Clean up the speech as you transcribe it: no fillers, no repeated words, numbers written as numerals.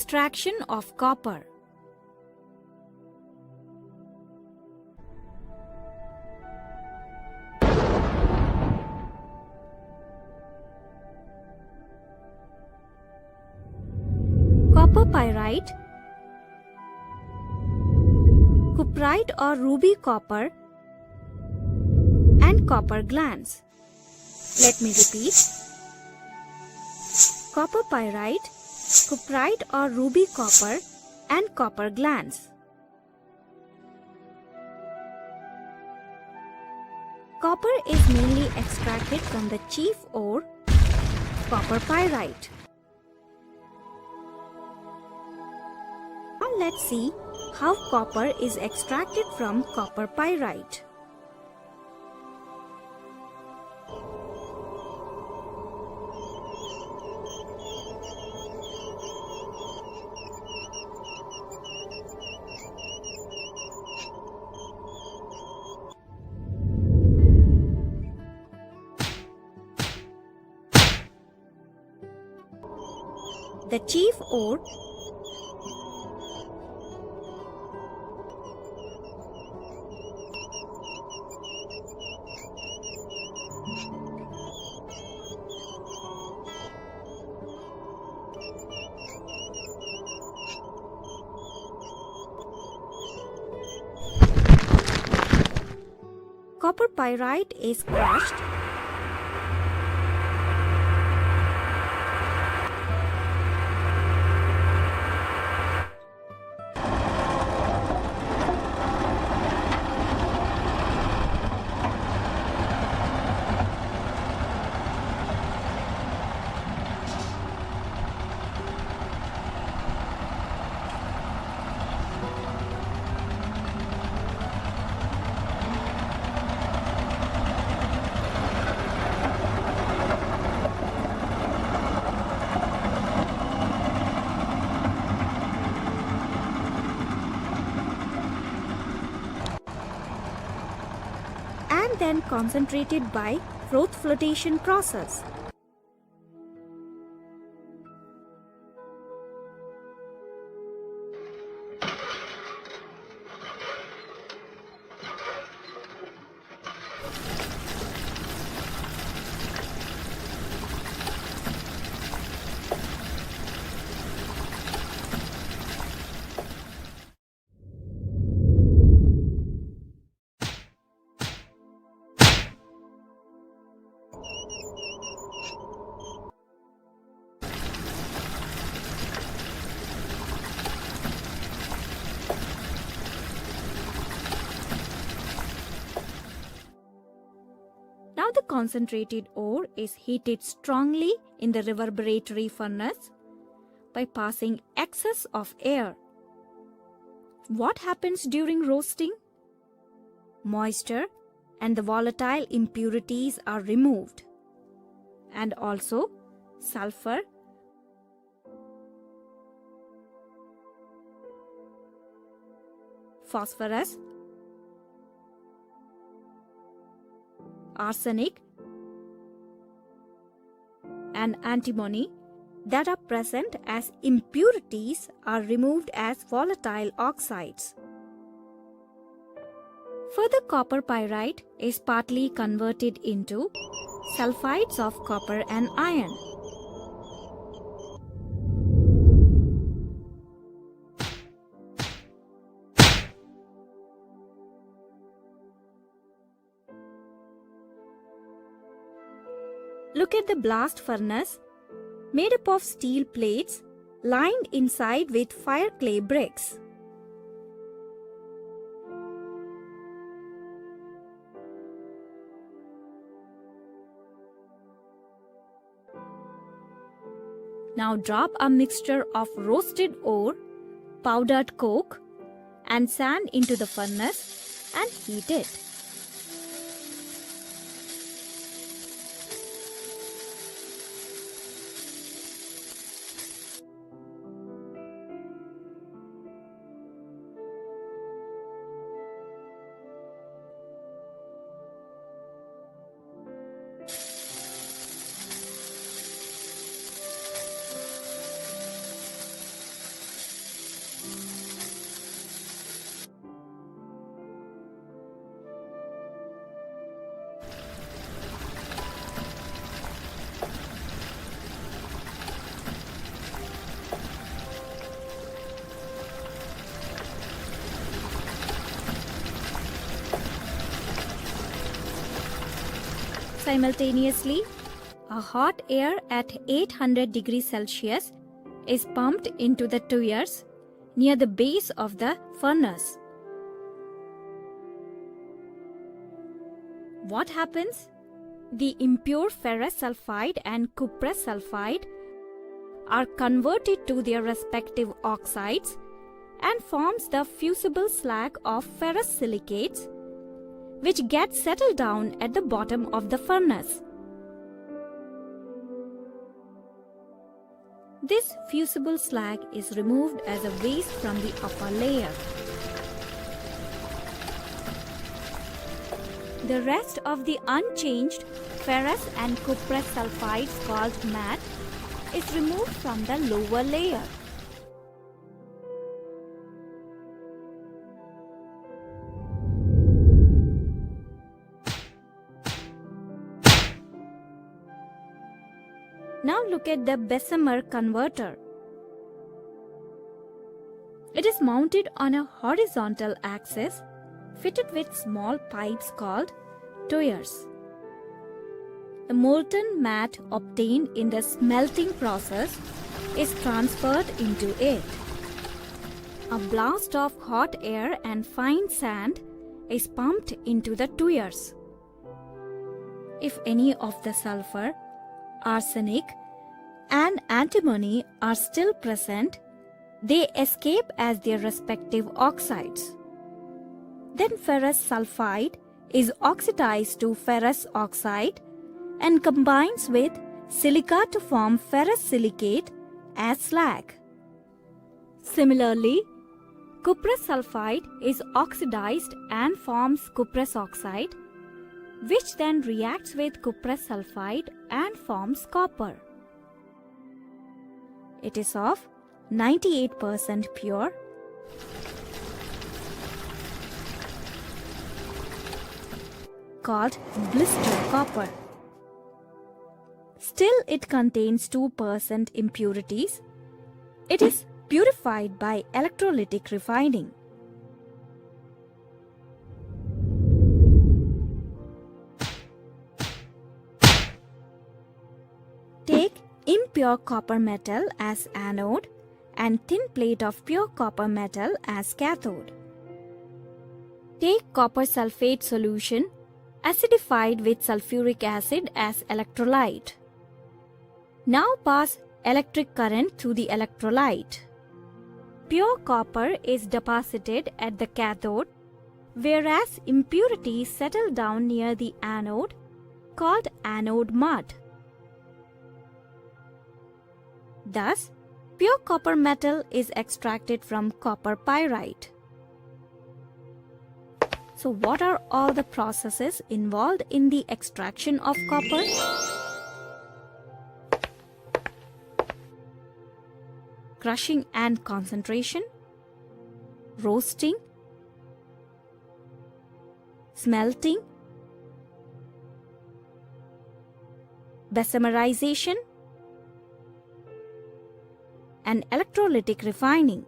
Extraction of copper. Copper pyrite, cuprite or ruby copper, and copper glands. Let me repeat. Copper pyrite, cuprite or ruby copper, and copper glands. Copper is mainly extracted from the chief ore, copper pyrite. Now let's see how copper is extracted from copper pyrite. The chief ore copper pyrite is crushed . and then concentrated by froth flotation process. Now the concentrated ore is heated strongly in the reverberatory furnace by passing excess of air. What happens during roasting? Moisture and the volatile impurities are removed, and also sulfur, phosphorus, arsenic, and antimony that are present as impurities are removed as volatile oxides. Further, copper pyrite is partly converted into sulfides of copper and iron. Look at the blast furnace made up of steel plates lined inside with fire clay bricks. Now drop a mixture of roasted ore, powdered coke, and sand into the furnace and heat it. Simultaneously, a hot air at 800 degrees Celsius is pumped into the tuyeres near the base of the furnace. What happens? The impure ferrous sulfide and cuprous sulfide are converted to their respective oxides and forms the fusible slag of ferrous silicates, which gets settled down at the bottom of the furnace. This fusible slag is removed as a waste from the upper layer. The rest of the unchanged ferrous and cuprous sulfides called matte is removed from the lower layer. Now look at the Bessemer converter. It is mounted on a horizontal axis fitted with small pipes called tuyeres. The molten matte obtained in the smelting process is transferred into it. A blast of hot air and fine sand is pumped into the tuyeres. If any of the sulfur, arsenic, and antimony are still present, they escape as their respective oxides. Then ferrous sulfide is oxidized to ferrous oxide and combines with silica to form ferrous silicate as slag. Similarly, cuprous sulfide is oxidized and forms cuprous oxide, which then reacts with cuprous sulfide and forms copper. It is of 98% pure, called blister copper. Still, it contains 2% impurities. It is purified by electrolytic refining. Take impure copper metal as anode and thin plate of pure copper metal as cathode. Take copper sulfate solution acidified with sulfuric acid as electrolyte. Now pass electric current through the electrolyte. Pure copper is deposited at the cathode, whereas impurities settle down near the anode, called anode mud. Thus, pure copper metal is extracted from copper pyrite. So what are all the processes involved in the extraction of copper? Crushing and concentration, roasting, smelting, Bessemerization, and electrolytic refining.